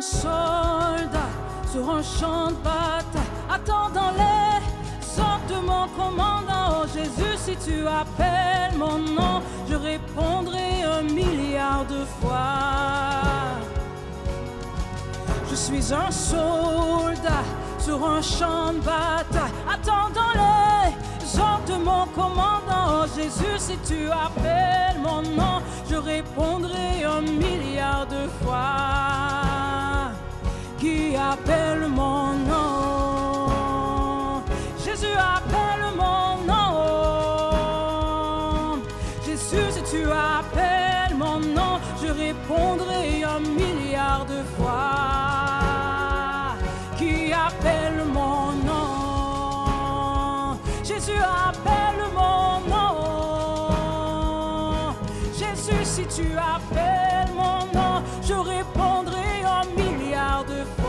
soldat sur un champ de bataille, attendant les ordres de mon commandant. Oh Jésus, si tu appelles mon nom, je répondrai 1 milliard de fois. Je suis un soldat sur un champ de bataille, attendant les ordres de mon commandant. Oh Jésus, si tu appelles mon nom, je répondrai 1 milliard de fois. Qui appelle mon nom? Jésus appelle mon nom. Jésus, si tu appelles mon nom, je répondrai 1 milliard de fois. Qui appelle mon nom? Jésus appelle mon nom. Jésus, si tu appelles mon nom, je répondrai 1 milliard de fois.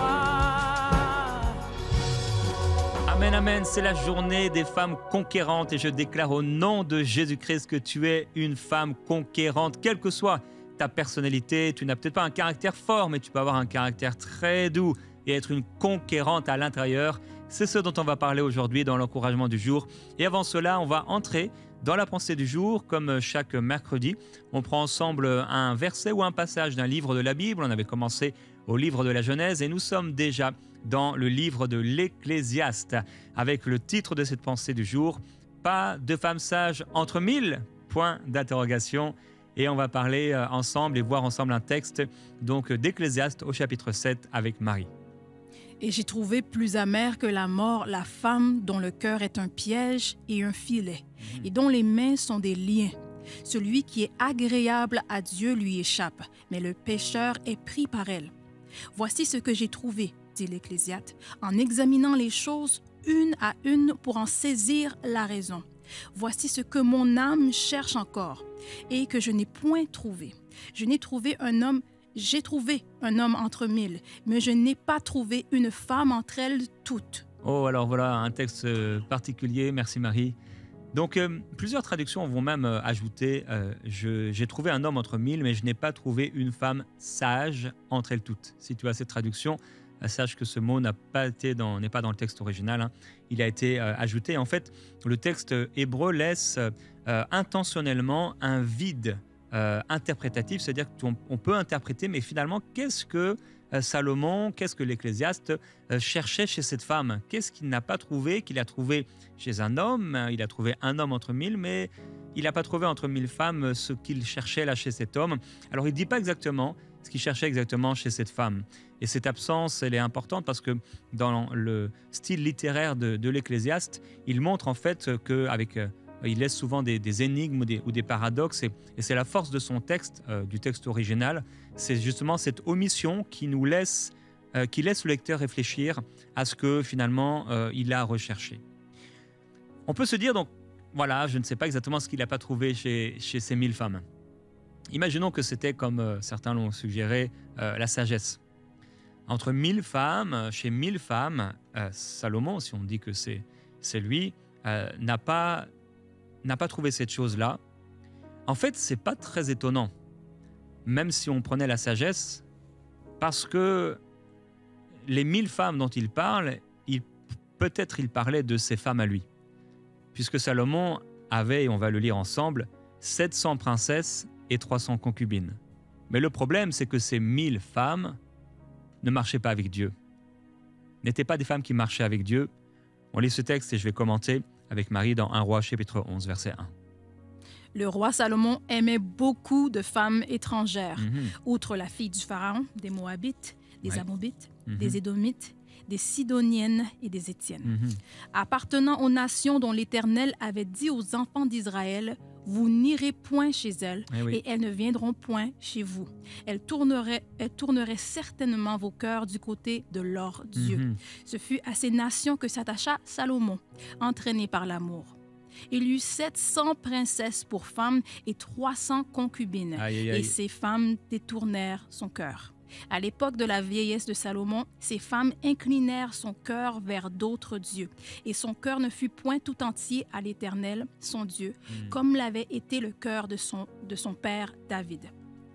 Amen, amen, c'est la journée des femmes conquérantes et je déclare au nom de Jésus-Christ que tu es une femme conquérante, quelle que soit ta personnalité. Tu n'as peut-être pas un caractère fort, mais tu peux avoir un caractère très doux et être une conquérante à l'intérieur. C'est ce dont on va parler aujourd'hui dans l'encouragement du jour. Et avant cela, on va entrer dans la pensée du jour, comme chaque mercredi. On prend ensemble un verset ou un passage d'un livre de la Bible. On avait commencé au livre de la Genèse et nous sommes déjà dans le livre de l'Ecclésiaste avec le titre de cette pensée du jour, « Pas de femme sage entre 1000 ?» Point d'interrogation. Et on va parler ensemble et voir ensemble un texte donc d'Ecclésiaste au chapitre 7 avec Marie. Et j'ai trouvé plus amère que la mort la femme dont le cœur est un piège et un filet, et dont les mains sont des liens. Celui qui est agréable à Dieu lui échappe, mais le pécheur est pris par elle. Voici ce que j'ai trouvé, dit l'Ecclésiaste, en examinant les choses une à une pour en saisir la raison. Voici ce que mon âme cherche encore et que je n'ai point trouvé. J'ai trouvé un homme entre 1000, mais je n'ai pas trouvé une femme entre elles toutes. Oh, alors voilà un texte particulier, merci Marie. Donc, plusieurs traductions vont même ajouter j'ai trouvé un homme entre 1000, mais je n'ai pas trouvé une femme sage entre elles toutes. Si tu as cette traduction, sache que ce mot n'est pas dans le texte original, hein. Il a été ajouté. En fait, le texte hébreu laisse intentionnellement un vide interprétatif, c'est-à-dire qu'on peut interpréter, mais finalement, qu'est-ce que Salomon, qu'est-ce que l'Ecclésiaste cherchait chez cette femme? Qu'est-ce qu'il n'a pas trouvé, qu'il a trouvé chez un homme? Il a trouvé un homme entre 1000, mais il n'a pas trouvé entre 1000 femmes ce qu'il cherchait là chez cet homme. Alors, il ne dit pas exactement ce qu'il cherchait exactement chez cette femme. Et cette absence, elle est importante parce que dans le style littéraire de l'Ecclésiaste, il montre en fait il laisse souvent des énigmes ou des paradoxes et c'est la force de son texte, du texte original. C'est justement cette omission qui laisse le lecteur réfléchir à ce que finalement il a recherché. On peut se dire donc, voilà, je ne sais pas exactement ce qu'il n'a pas trouvé chez ces 1000 femmes. Imaginons que c'était, comme certains l'ont suggéré, la sagesse. Entre 1000 femmes, chez 1000 femmes, Salomon, si on dit que c'est lui, n'a pas trouvé cette chose-là. En fait, ce n'est pas très étonnant, même si on prenait la sagesse, parce que les 1000 femmes dont il parle, peut-être il parlait de ces femmes à lui. Puisque Salomon avait, et on va le lire ensemble, 700 princesses et 300 concubines. Mais le problème, c'est que ces 1000 femmes ne marchaient pas avec Dieu. N'étaient pas des femmes qui marchaient avec Dieu. On lit ce texte et je vais commenter avec Marie dans 1 Roi, chapitre 11, verset 1. Le roi Salomon aimait beaucoup de femmes étrangères, outre la fille du Pharaon, des Moabites, des Amobites, des Édomites, des Sidoniennes et des Étiennes. Appartenant aux nations dont l'Éternel avait dit aux enfants d'Israël, « Vous n'irez point chez elles, et elles ne viendront point chez vous. Elles tourneraient certainement vos cœurs du côté de leur Dieu. » Ce fut à ces nations que s'attacha Salomon, entraîné par l'amour. Il eut 700 princesses pour femmes et 300 concubines, et ces femmes détournèrent son cœur. À l'époque de la vieillesse de Salomon, ces femmes inclinèrent son cœur vers d'autres dieux, et son cœur ne fut point tout entier à l'Éternel, son Dieu, comme l'avait été le cœur de son père David.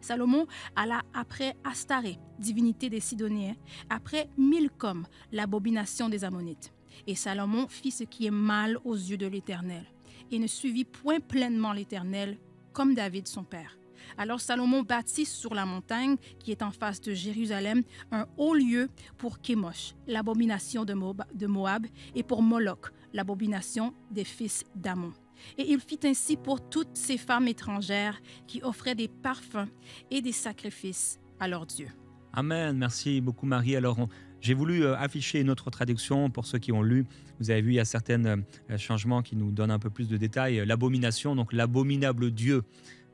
Salomon alla après Astaré, divinité des Sidoniens, après Milcom, l'abomination des Ammonites. Et Salomon fit ce qui est mal aux yeux de l'Éternel, et ne suivit point pleinement l'Éternel, comme David son père. Alors Salomon bâtit sur la montagne qui est en face de Jérusalem un haut lieu pour Kémosh, l'abomination de Moab, et pour Moloch, l'abomination des fils d'Ammon. Et il fit ainsi pour toutes ces femmes étrangères qui offraient des parfums et des sacrifices à leurs dieux. Amen. Merci beaucoup, Marie. Alors, j'ai voulu afficher une autre traduction pour ceux qui ont lu. Vous avez vu, il y a certains changements qui nous donnent un peu plus de détails. L'abomination, donc l'abominable Dieu.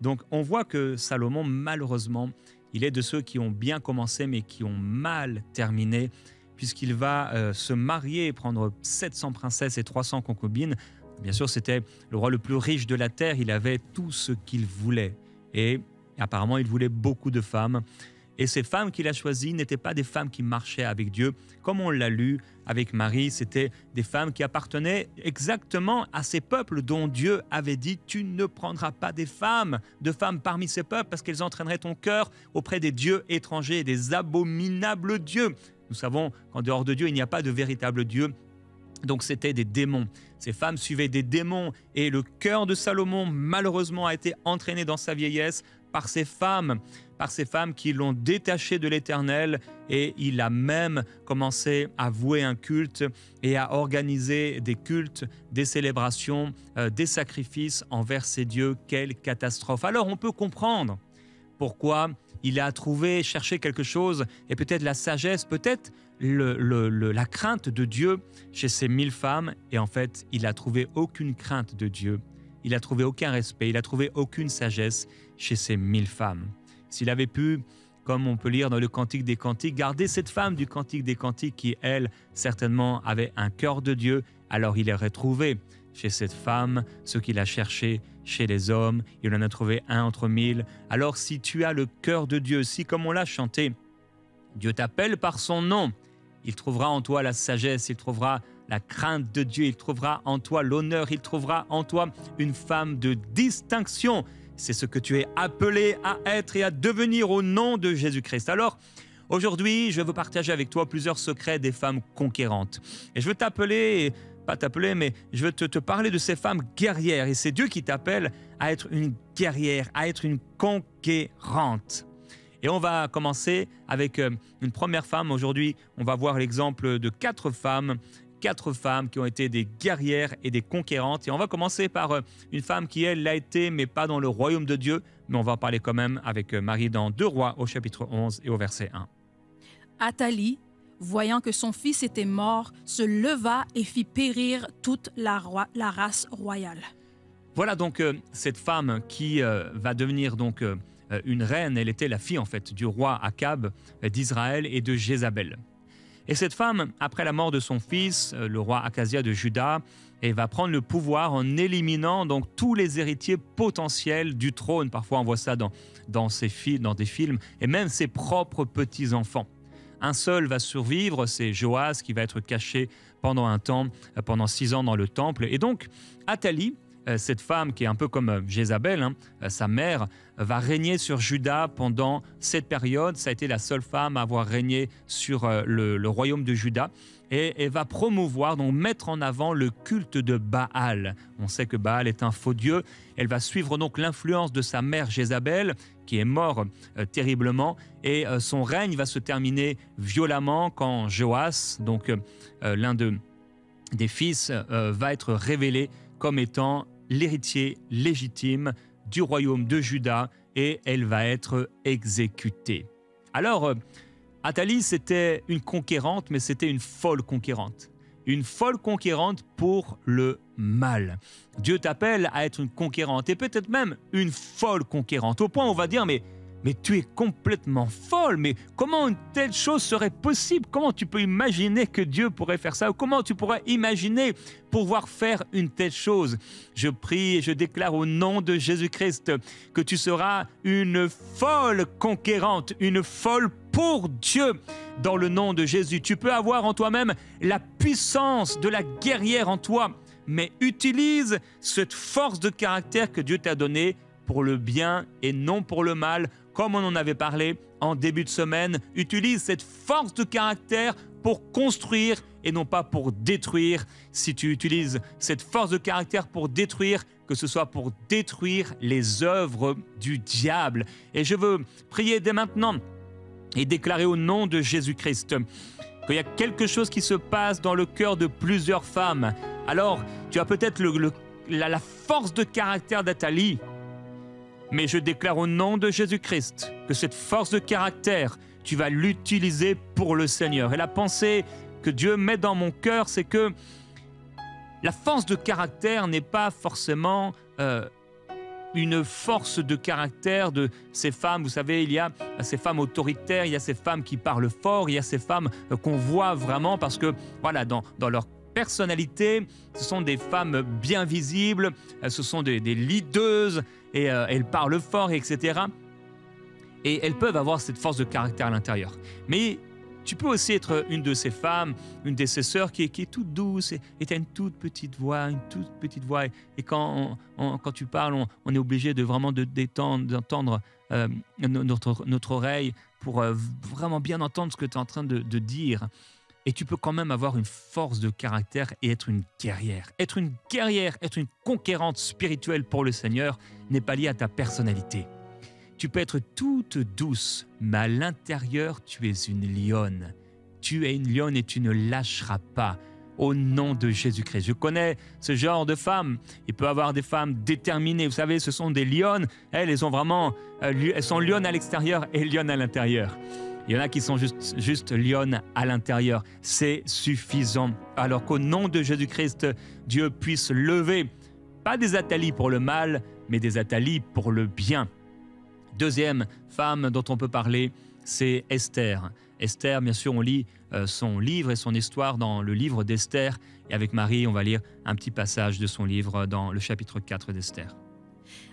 Donc, on voit que Salomon, malheureusement, il est de ceux qui ont bien commencé, mais qui ont mal terminé, puisqu'il va se marier, prendre 700 princesses et 300 concubines. Bien sûr, c'était le roi le plus riche de la terre. Il avait tout ce qu'il voulait. Et apparemment, il voulait beaucoup de femmes. Et ces femmes qu'il a choisies n'étaient pas des femmes qui marchaient avec Dieu. Comme on l'a lu avec Marie, c'était des femmes qui appartenaient exactement à ces peuples dont Dieu avait dit « Tu ne prendras pas de femmes parmi ces peuples parce qu'elles entraîneraient ton cœur auprès des dieux étrangers, des abominables dieux. » Nous savons qu'en dehors de Dieu, il n'y a pas de véritable Dieu. Donc c'était des démons. Ces femmes suivaient des démons et le cœur de Salomon, malheureusement, a été entraîné dans sa vieillesse par ces femmes qui l'ont détaché de l'Éternel, et il a même commencé à vouer un culte et à organiser des cultes, des célébrations, des sacrifices envers ces dieux. Quelle catastrophe! Alors on peut comprendre pourquoi il a cherché quelque chose, et peut-être la sagesse, peut-être la crainte de Dieu chez ces 1000 femmes, et en fait, il n'a trouvé aucune crainte de Dieu. Il n'a trouvé aucun respect, il n'a trouvé aucune sagesse chez ces 1000 femmes. S'il avait pu, comme on peut lire dans le Cantique des Cantiques, garder cette femme du Cantique des Cantiques qui, elle, certainement avait un cœur de Dieu, alors il aurait trouvé chez cette femme ce qu'il a cherché chez les hommes. Il en a trouvé un entre 1000. Alors si tu as le cœur de Dieu, si comme on l'a chanté, Dieu t'appelle par son nom, il trouvera en toi la sagesse, il trouvera la crainte de Dieu, il trouvera en toi l'honneur, il trouvera en toi une femme de distinction. C'est ce que tu es appelé à être et à devenir au nom de Jésus-Christ. Alors, aujourd'hui, je veux partager avec toi plusieurs secrets des femmes conquérantes. Et je veux mais je veux te parler de ces femmes guerrières. Et c'est Dieu qui t'appelle à être une guerrière, à être une conquérante. Et on va commencer avec une première femme. Aujourd'hui, on va voir l'exemple de 4 femmes qui ont été des guerrières et des conquérantes. Et on va commencer par une femme qui, elle, l'a été, mais pas dans le royaume de Dieu. Mais on va en parler quand même avec Marie dans 2 Rois au chapitre 11 et au verset 1. Athalie, voyant que son fils était mort, se leva et fit périr toute la race royale. Voilà donc cette femme qui va devenir donc une reine. Elle était la fille en fait du roi Akab d'Israël et de Jézabel. Et cette femme, après la mort de son fils, le roi Akazia de Juda, elle va prendre le pouvoir en éliminant donc tous les héritiers potentiels du trône. Parfois on voit ça dans des films, et même ses propres petits-enfants. Un seul va survivre, c'est Joas qui va être caché pendant un temps, pendant 6 ans dans le temple. Et donc Athalie, cette femme qui est un peu comme Jézabel, sa mère, va régner sur Juda pendant cette période. Ça a été la seule femme à avoir régné sur le royaume de Juda. Et elle va promouvoir, donc mettre en avant le culte de Baal. On sait que Baal est un faux dieu. Elle va suivre donc l'influence de sa mère Jézabel, qui est morte terriblement. Et son règne va se terminer violemment quand Joas, donc l'un des fils, va être révélé comme étant l'héritier légitime du royaume de Juda, et elle va être exécutée. Alors, Athalie, c'était une conquérante, mais c'était une folle conquérante. Une folle conquérante pour le mal. Dieu t'appelle à être une conquérante, et peut-être même une folle conquérante, au point où on va dire, mais tu es complètement folle, mais comment une telle chose serait possible? Comment tu peux imaginer que Dieu pourrait faire ça? Ou comment tu pourrais imaginer pouvoir faire une telle chose? Je prie et je déclare au nom de Jésus-Christ que tu seras une folle conquérante, une folle pour Dieu. Dans le nom de Jésus, tu peux avoir en toi-même la puissance de la guerrière en toi, mais utilise cette force de caractère que Dieu t'a donnée pour le bien et non pour le mal, comme on en avait parlé en début de semaine, utilise cette force de caractère pour construire et non pas pour détruire. Si tu utilises cette force de caractère pour détruire, que ce soit pour détruire les œuvres du diable. Et je veux prier dès maintenant et déclarer au nom de Jésus-Christ qu'il y a quelque chose qui se passe dans le cœur de plusieurs femmes. Alors, tu as peut-être la force de caractère d'Athalie, mais je déclare au nom de Jésus-Christ que cette force de caractère, tu vas l'utiliser pour le Seigneur. Et la pensée que Dieu met dans mon cœur, c'est que la force de caractère n'est pas forcément une force de caractère de ces femmes. Vous savez, il y a ces femmes autoritaires, il y a ces femmes qui parlent fort, il y a ces femmes qu'on voit vraiment parce que, voilà, dans leur personnalité, ce sont des femmes bien visibles, ce sont des leaders et elles parlent fort, etc. Et elles peuvent avoir cette force de caractère à l'intérieur. Mais tu peux aussi être une de ces femmes, une de ces sœurs qui est toute douce et tu as une toute petite voix. Et quand tu parles, on est obligé de vraiment d'entendre notre oreille pour vraiment bien entendre ce que tu es en train de dire. Et tu peux quand même avoir une force de caractère et être une guerrière. Être une guerrière, être une conquérante spirituelle pour le Seigneur n'est pas lié à ta personnalité. Tu peux être toute douce, mais à l'intérieur, tu es une lionne. Tu es une lionne et tu ne lâcheras pas. Au nom de Jésus-Christ. Je connais ce genre de femmes. Il peut y avoir des femmes déterminées. Vous savez, ce sont des lionnes. Elles sont vraiment... elles sont lionnes à l'extérieur et lionnes à l'intérieur. Il y en a qui sont juste lionnes à l'intérieur. C'est suffisant. Alors qu'au nom de Jésus-Christ, Dieu puisse lever, pas des Athalie pour le mal, mais des Athalie pour le bien. Deuxième femme dont on peut parler, c'est Esther. Esther, bien sûr, on lit son livre et son histoire dans le livre d'Esther. Et avec Marie, on va lire un petit passage de son livre dans le chapitre 4 d'Esther.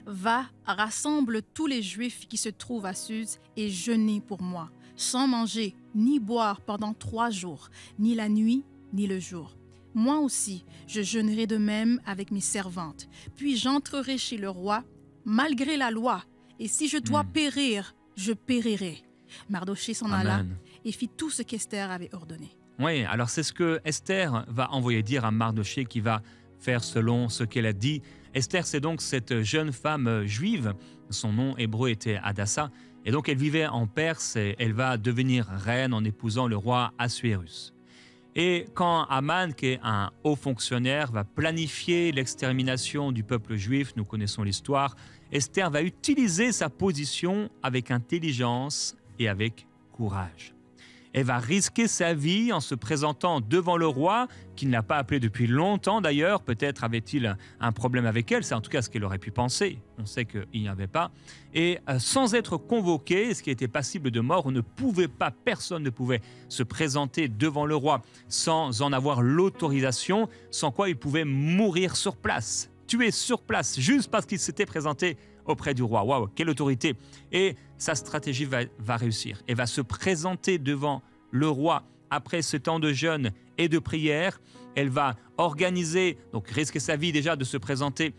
Va, rassemble tous les Juifs qui se trouvent à Suse et jeûnez pour moi, sans manger ni boire pendant 3 jours, ni la nuit, ni le jour. Moi aussi, je jeûnerai de même avec mes servantes. Puis j'entrerai chez le roi, malgré la loi. Et si je dois périr, je périrai. Mardochée s'en alla et fit tout ce qu'Esther avait ordonné. Oui, alors c'est ce que Esther va envoyer dire à Mardochée qui va faire selon ce qu'elle a dit. Esther, c'est donc cette jeune femme juive. Son nom hébreu était Hadassah. Et donc elle vivait en Perse et elle va devenir reine en épousant le roi Assuérus. Et quand Aman, qui est un haut fonctionnaire, va planifier l'extermination du peuple juif, nous connaissons l'histoire, Esther va utiliser sa position avec intelligence et avec courage. Elle va risquer sa vie en se présentant devant le roi, qui ne l'a pas appelée depuis longtemps d'ailleurs. Peut-être avait-il un problème avec elle, c'est en tout cas ce qu'elle aurait pu penser. On sait qu'il n'y avait pas. Et sans être convoqué, ce qui était passible de mort, personne ne pouvait se présenter devant le roi sans en avoir l'autorisation, sans quoi il pouvait mourir sur place, tué sur place, juste parce qu'il s'était présenté auprès du roi. Waouh, quelle autorité! Et sa stratégie va réussir. Elle va se présenter devant le roi après ce temps de jeûne et de prière. Elle va organiser, donc risquer sa vie déjà de se présenter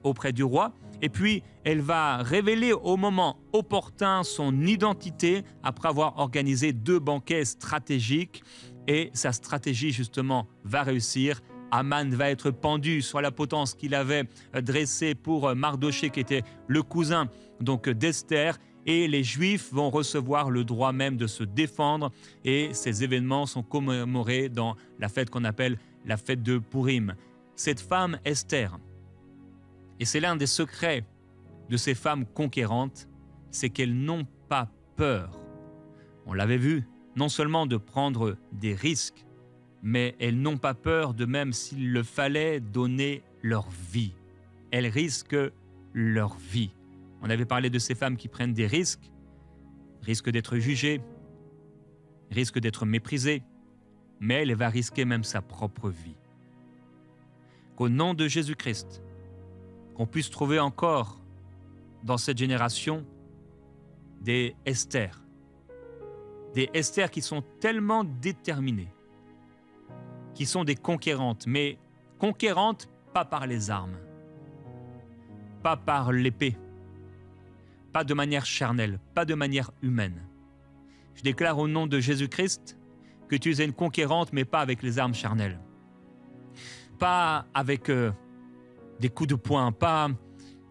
auprès du roi. Et puis, elle va révéler au moment opportun son identité après avoir organisé 2 banquets stratégiques. Et sa stratégie, justement, va réussir. Aman va être pendu sur la potence qu'il avait dressée pour Mardochée, qui était le cousin donc d'Esther. Et les Juifs vont recevoir le droit même de se défendre. Et ces événements sont commémorés dans la fête qu'on appelle la fête de Pourim. Cette femme, Esther, et c'est l'un des secrets de ces femmes conquérantes, c'est qu'elles n'ont pas peur. On l'avait vu, non seulement de prendre des risques, mais elles n'ont pas peur de même s'il le fallait donner leur vie. Elles risquent leur vie. On avait parlé de ces femmes qui prennent des risques d'être jugées, risquent d'être méprisées, mais elle va risquer même sa propre vie. Qu'au nom de Jésus-Christ, qu'on puisse trouver encore dans cette génération des Esther qui sont tellement déterminées, qui sont des conquérantes, mais conquérantes pas par les armes, pas par l'épée, pas de manière charnelle, pas de manière humaine. Je déclare au nom de Jésus-Christ que tu es une conquérante, mais pas avec les armes charnelles. Pas avec des coups de poing, pas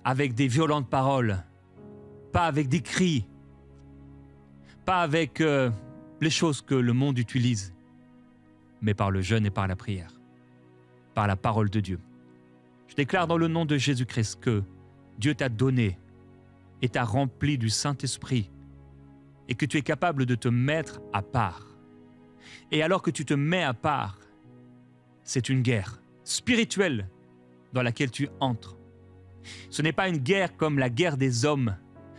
avec des violentes paroles, pas avec des cris, pas avec les choses que le monde utilise, mais par le jeûne et par la prière, par la parole de Dieu. Je déclare dans le nom de Jésus-Christ que Dieu t'a donné et t'a rempli du Saint-Esprit et que tu es capable de te mettre à part. Et alors que tu te mets à part, c'est une guerre spirituelle dans laquelle tu entres. Ce n'est pas une guerre comme la guerre des hommes.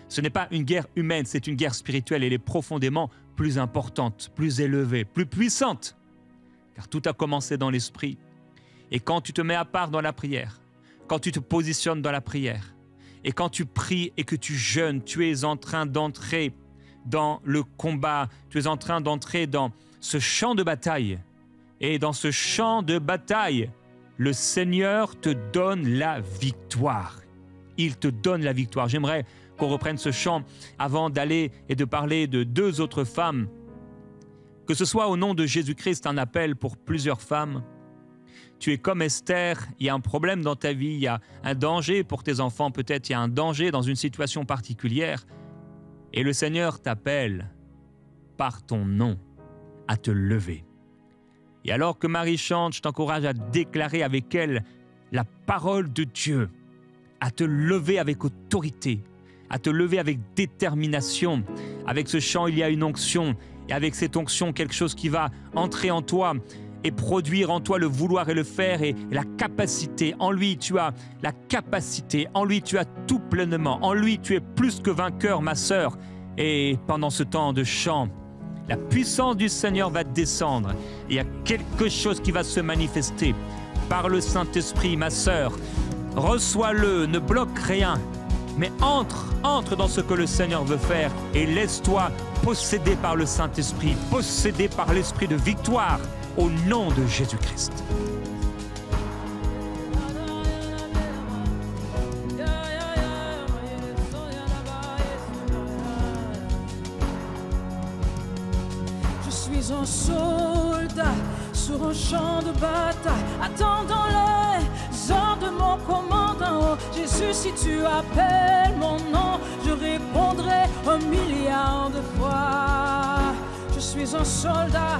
Ce n'est pas une guerre humaine, c'est une guerre spirituelle. Elle est profondément plus importante, plus élevée, plus puissante. Car tout a commencé dans l'esprit. Et quand tu te mets à part dans la prière, quand tu te positionnes dans la prière, et quand tu pries et que tu jeûnes, tu es en train d'entrer dans le combat, tu es en train d'entrer dans ce champ de bataille. Et dans ce champ de bataille, le Seigneur te donne la victoire. Il te donne la victoire. J'aimerais qu'on reprenne ce chant avant d'aller et de parler de 2 autres femmes. Que ce soit au nom de Jésus-Christ un appel pour plusieurs femmes. Tu es comme Esther, il y a un problème dans ta vie, il y a un danger pour tes enfants, peut-être il y a un danger dans une situation particulière. Et le Seigneur t'appelle par ton nom à te lever. Et alors que Marie chante, je t'encourage à déclarer avec elle la parole de Dieu, à te lever avec autorité, à te lever avec détermination. Avec ce chant, il y a une onction, et avec cette onction, quelque chose qui va entrer en toi et produire en toi le vouloir et le faire et la capacité. En lui, tu as la capacité. En lui, tu as tout pleinement. En lui, tu es plus que vainqueur, ma sœur. Et pendant ce temps de chant, la puissance du Seigneur va descendre. Il y a quelque chose qui va se manifester par le Saint-Esprit, ma sœur. Reçois-le, ne bloque rien, mais entre dans ce que le Seigneur veut faire et laisse-toi posséder par le Saint-Esprit, posséder par l'Esprit de victoire. Au nom de Jésus-Christ. Je suis un soldat sur un champ de bataille, attendant les ordres de mon commandant. Oh, Jésus, si tu appelles mon nom, je répondrai 1 milliard de fois. Je suis un soldat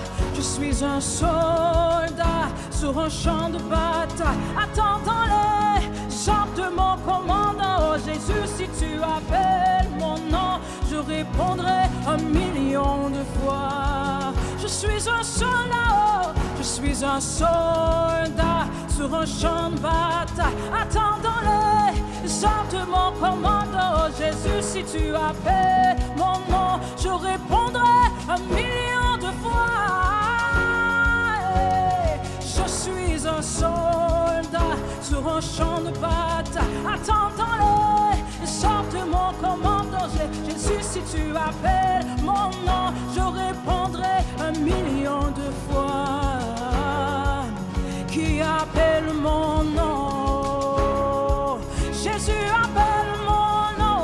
sur un champ de bataille, attendant les ordres de mon commandant. Oh Jésus, si tu appelles mon nom, je répondrai 1 million de fois. Je suis un soldat, je suis un soldat sur un champ de bataille, attendant les ordres de mon commandant. Oh Jésus, si tu appelles mon nom, je répondrai 1 million de fois. Je suis un soldat sur un champ de bataille, attendant les ordres de mon commandant. Jésus, si tu appelles mon nom, je répondrai 1 million de fois. Qui appelle mon nom? Jésus appelle mon nom.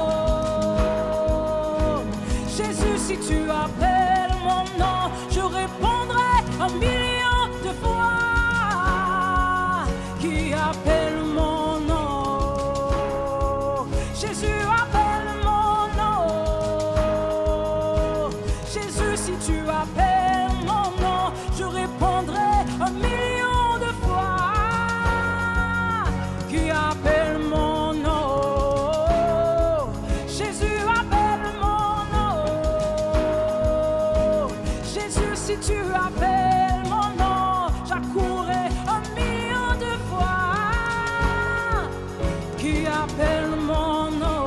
Jésus, si tu appelles mon nom, je répondrai 1 million de fois. Qui appelle mon nom? Jésus appelle mon nom. Jésus, si tu appelles mon nom, je répondrai 1 million de fois. Qui appelle mon nom? Jésus appelle mon nom. Jésus, si tu appelles mon nom, j'accourrai 1 million de fois. Qui appelle mon nom?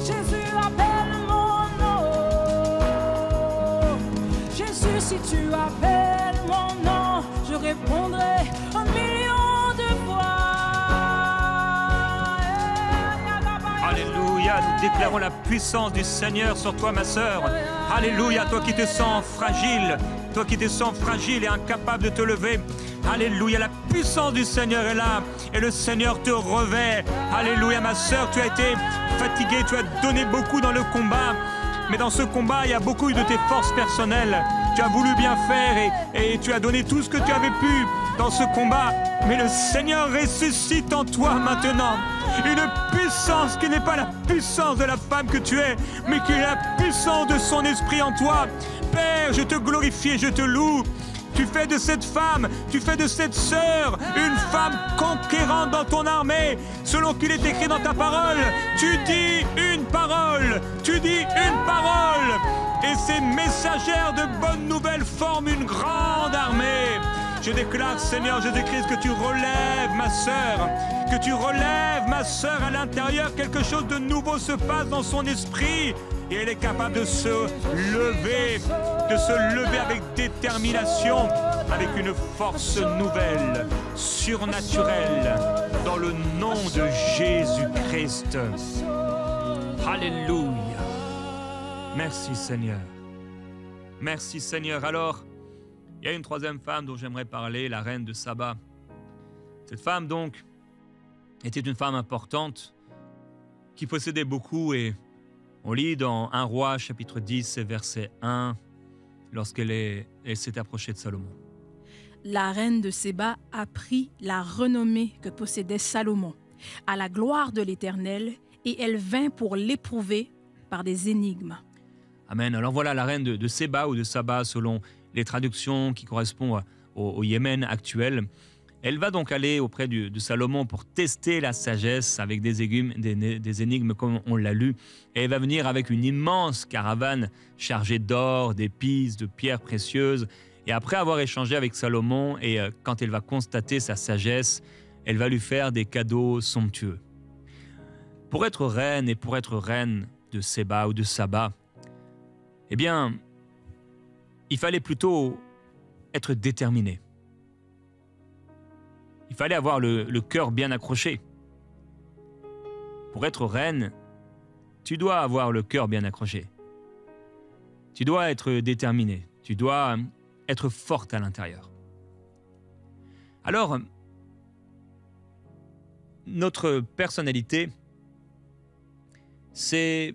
Jésus appelle mon nom. Jésus, si tu appelles mon nom, je répondrai 1 million de fois. Alléluia, nous déclarons la puissance du Seigneur sur toi, ma sœur. Alléluia, toi qui te sens fragile, toi qui te sens fragile et incapable de te lever. Alléluia, la puissance du Seigneur est là et le Seigneur te revêt. Alléluia, ma sœur, tu as été fatiguée, tu as donné beaucoup dans le combat. Mais dans ce combat, il y a beaucoup de tes forces personnelles. Tu as voulu bien faire et tu as donné tout ce que tu avais pu dans ce combat. Mais le Seigneur ressuscite en toi maintenant une puissance qui n'est pas la puissance de la femme que tu es, mais qui est la puissance de son esprit en toi. Père, je te glorifie et je te loue. Tu fais de cette femme, tu fais de cette sœur une femme conquérante dans ton armée, selon qu'il est écrit dans ta parole. Tu dis une parole, tu dis une parole, et ces messagères de bonnes nouvelles forment une grande armée. Je déclare, Seigneur Jésus-Christ, que tu relèves ma sœur, que tu relèves ma sœur à l'intérieur. Quelque chose de nouveau se passe dans son esprit et elle est capable de se lever avec détermination, avec une force nouvelle, surnaturelle, dans le nom de Jésus-Christ. Alléluia. Merci Seigneur. Merci Seigneur. Alors, il y a une troisième femme dont j'aimerais parler, la reine de Saba. Cette femme, donc, était une femme importante qui possédait beaucoup et on lit dans 1 Roi, chapitre 10, verset 1, lorsqu'elle s'est approchée de Salomon. La reine de Séba apprit la renommée que possédait Salomon à la gloire de l'Éternel et elle vint pour l'éprouver par des énigmes. Amen. Alors voilà la reine de Séba ou de Saba selon les traductions qui correspondent au Yémen actuel. Elle va donc aller auprès de Salomon pour tester la sagesse avec des énigmes comme on l'a lu. Et elle va venir avec une immense caravane chargée d'or, d'épices, de pierres précieuses. Et après avoir échangé avec Salomon et quand elle va constater sa sagesse, elle va lui faire des cadeaux somptueux. Pour être reine et pour être reine de Séba ou de Saba, eh bien, il fallait plutôt être déterminé. Il fallait avoir le cœur bien accroché. Pour être reine, tu dois avoir le cœur bien accroché. Tu dois être déterminé. Tu dois être forte à l'intérieur. Alors, notre personnalité, c'est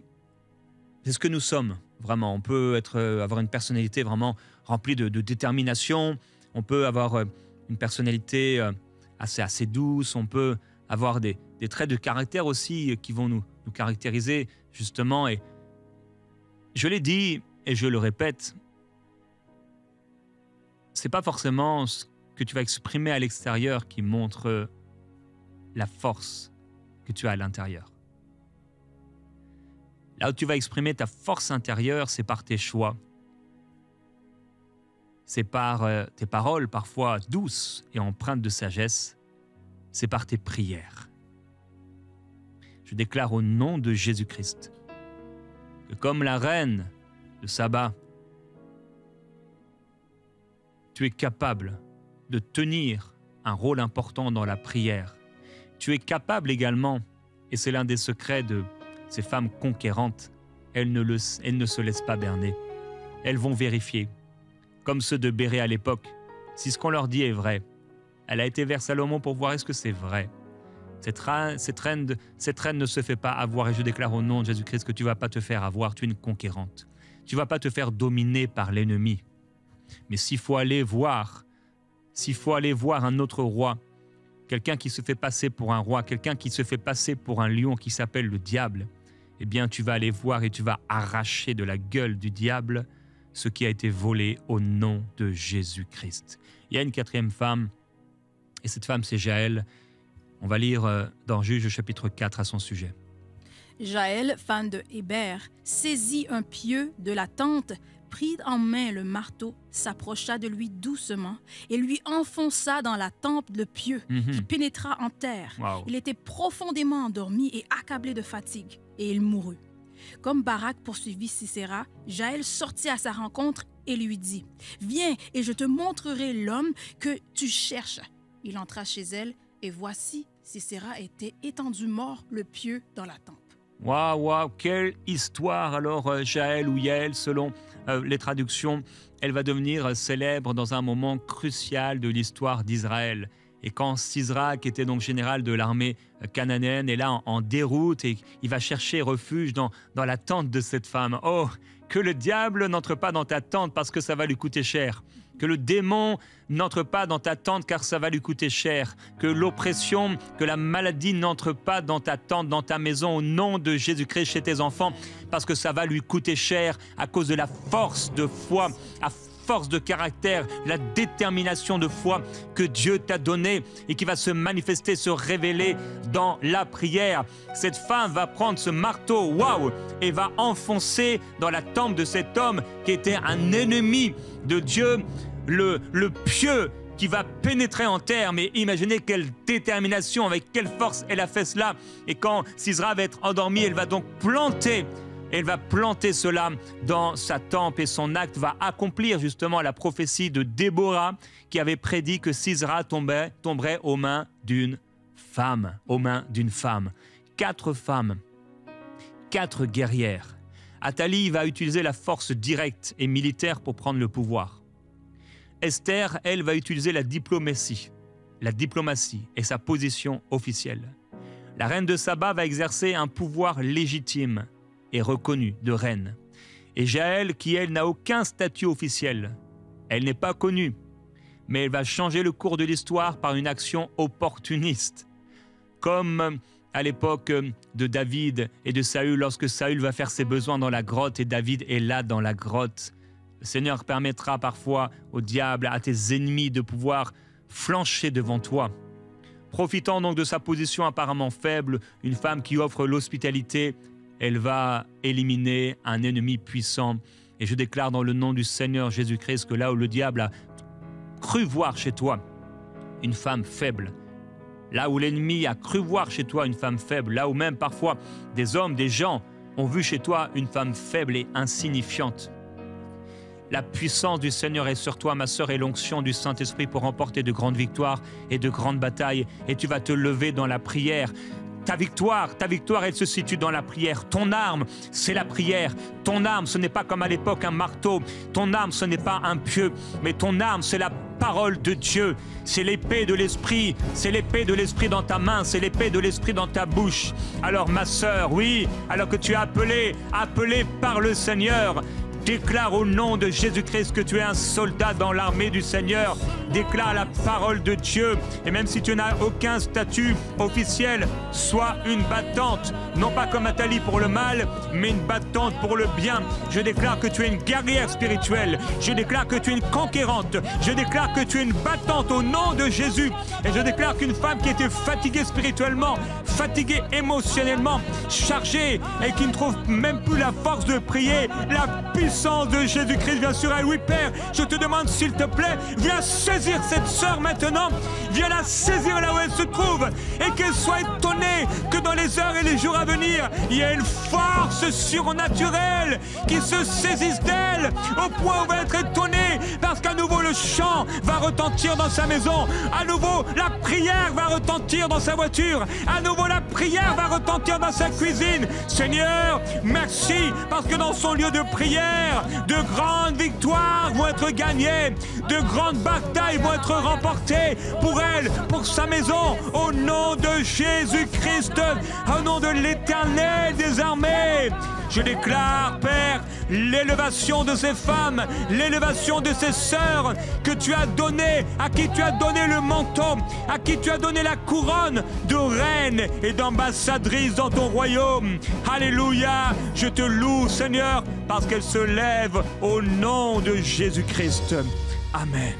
ce que nous sommes, vraiment. On peut avoir une personnalité vraiment remplie de détermination. On peut avoir une personnalité assez douce, on peut avoir des traits de caractère aussi qui vont nous caractériser justement. Et je l'ai dit et je le répète, c'est pas forcément ce que tu vas exprimer à l'extérieur qui montre la force que tu as à l'intérieur. Là où tu vas exprimer ta force intérieure, c'est par tes choix. C'est par tes paroles parfois douces et empreintes de sagesse. C'est par tes prières. Je déclare au nom de Jésus-Christ que comme la reine de Saba, tu es capable de tenir un rôle important dans la prière. Tu es capable également, et c'est l'un des secrets de ces femmes conquérantes, elles ne se laissent pas berner. Elles vont vérifier, comme ceux de Bérée à l'époque, si ce qu'on leur dit est vrai. Elle a été vers Salomon pour voir est-ce que c'est vrai. Cette reine ne se fait pas avoir et je déclare au nom de Jésus-Christ que tu ne vas pas te faire avoir, tu es une conquérante. Tu ne vas pas te faire dominer par l'ennemi. Mais s'il faut aller voir un autre roi, quelqu'un qui se fait passer pour un roi, quelqu'un qui se fait passer pour un lion qui s'appelle le diable, eh bien tu vas aller voir et tu vas arracher de la gueule du diable ce qui a été volé au nom de Jésus-Christ. Il y a une quatrième femme, et cette femme c'est Jaël. On va lire dans Juges chapitre 4 à son sujet. Jaël, femme de Héber, saisit un pieu de la tente, prit en main le marteau, s'approcha de lui doucement et lui enfonça dans la tempe le pieu qui pénétra en terre. Wow. Il était profondément endormi et accablé de fatigue, et il mourut. Comme Barak poursuivit Sisera, Jaël sortit à sa rencontre et lui dit « Viens et je te montrerai l'homme que tu cherches. » Il entra chez elle et voici, Sisera était étendu mort, le pieu dans la tempe. Waouh, quelle histoire alors, Jaël ou Yaël, selon les traductions, elle va devenir célèbre dans un moment crucial de l'histoire d'Israël. Et quand Sisera, qui était donc général de l'armée cananéenne, est là en déroute et il va chercher refuge dans la tente de cette femme. Oh, que le diable n'entre pas dans ta tente parce que ça va lui coûter cher. Que le démon n'entre pas dans ta tente car ça va lui coûter cher. Que l'oppression, que la maladie n'entre pas dans ta tente, dans ta maison, au nom de Jésus-Christ chez tes enfants, parce que ça va lui coûter cher à cause de la force de foi, à force de caractère, la détermination de foi que Dieu t'a donnée et qui va se manifester, se révéler dans la prière. Cette femme va prendre ce marteau, waouh, et va enfoncer dans la tempe de cet homme qui était un ennemi de Dieu, le pieu qui va pénétrer en terre. Mais imaginez quelle détermination, avec quelle force elle a fait cela. Et quand Sisera va être endormie, elle va donc planter cela dans sa tempe et son acte va accomplir justement la prophétie de Déborah qui avait prédit que Sisera tomberait aux mains d'une femme, 4 femmes, 4 guerrières. Athalie va utiliser la force directe et militaire pour prendre le pouvoir. Esther, elle, va utiliser la diplomatie et sa position officielle. La reine de Saba va exercer un pouvoir légitime et reconnue de reine. Et Jaël, qui elle n'a aucun statut officiel, elle n'est pas connue, mais elle va changer le cours de l'histoire par une action opportuniste. Comme à l'époque de David et de Saül, lorsque Saül va faire ses besoins dans la grotte et David est là dans la grotte. Le Seigneur permettra parfois au diable, à tes ennemis de pouvoir flancher devant toi. Profitant donc de sa position apparemment faible, une femme qui offre l'hospitalité, elle va éliminer un ennemi puissant. Et je déclare dans le nom du Seigneur Jésus-Christ que là où le diable a cru voir chez toi une femme faible, là où l'ennemi a cru voir chez toi une femme faible, là où même parfois des hommes, des gens ont vu chez toi une femme faible et insignifiante, la puissance du Seigneur est sur toi, ma sœur, et l'onction du Saint-Esprit pour remporter de grandes victoires et de grandes batailles. Et tu vas te lever dans la prière. Ta victoire, elle se situe dans la prière. Ton arme, c'est la prière. Ton arme, ce n'est pas comme à l'époque un marteau. Ton arme, ce n'est pas un pieu, mais ton arme, c'est la parole de Dieu. C'est l'épée de l'Esprit. C'est l'épée de l'Esprit dans ta main. C'est l'épée de l'Esprit dans ta bouche. Alors ma sœur, oui, alors que tu es appelée par le Seigneur, déclare au nom de Jésus-Christ que tu es un soldat dans l'armée du Seigneur. Déclare la parole de Dieu. Et même si tu n'as aucun statut officiel, sois une battante. Non pas comme Athalie pour le mal, mais une battante pour le bien. Je déclare que tu es une guerrière spirituelle. Je déclare que tu es une conquérante. Je déclare que tu es une battante au nom de Jésus. Et je déclare qu'une femme qui était fatiguée spirituellement, fatiguée émotionnellement, chargée et qui ne trouve même plus la force de prier, la puissance de Jésus-Christ vient sur elle. Oui, Père, je te demande s'il te plaît, viens saisir cette sœur maintenant, viens la saisir là où elle se trouve et qu'elle soit étonnée que dans les heures et les jours à venir, il y a une force surnaturelle qui se saisisse d'elle au point où elle va être étonnée parce qu'à nouveau le chant va retentir dans sa maison, à nouveau la prière va retentir dans sa voiture, à nouveau la prière va retentir dans sa cuisine. Seigneur, merci parce que dans son lieu de prière, de grandes victoires vont être gagnées, de grandes batailles vont être remportées pour elle, pour sa maison, au nom de Jésus-Christ, au nom de l'Éternel des armées. Je déclare, Père, l'élévation de ces femmes, l'élévation de ces sœurs que tu as données, à qui tu as donné le manteau, à qui tu as donné la couronne de reine et d'ambassadrice dans ton royaume. Alléluia, je te loue, Seigneur, parce qu'elles se lèvent au nom de Jésus-Christ. Amen.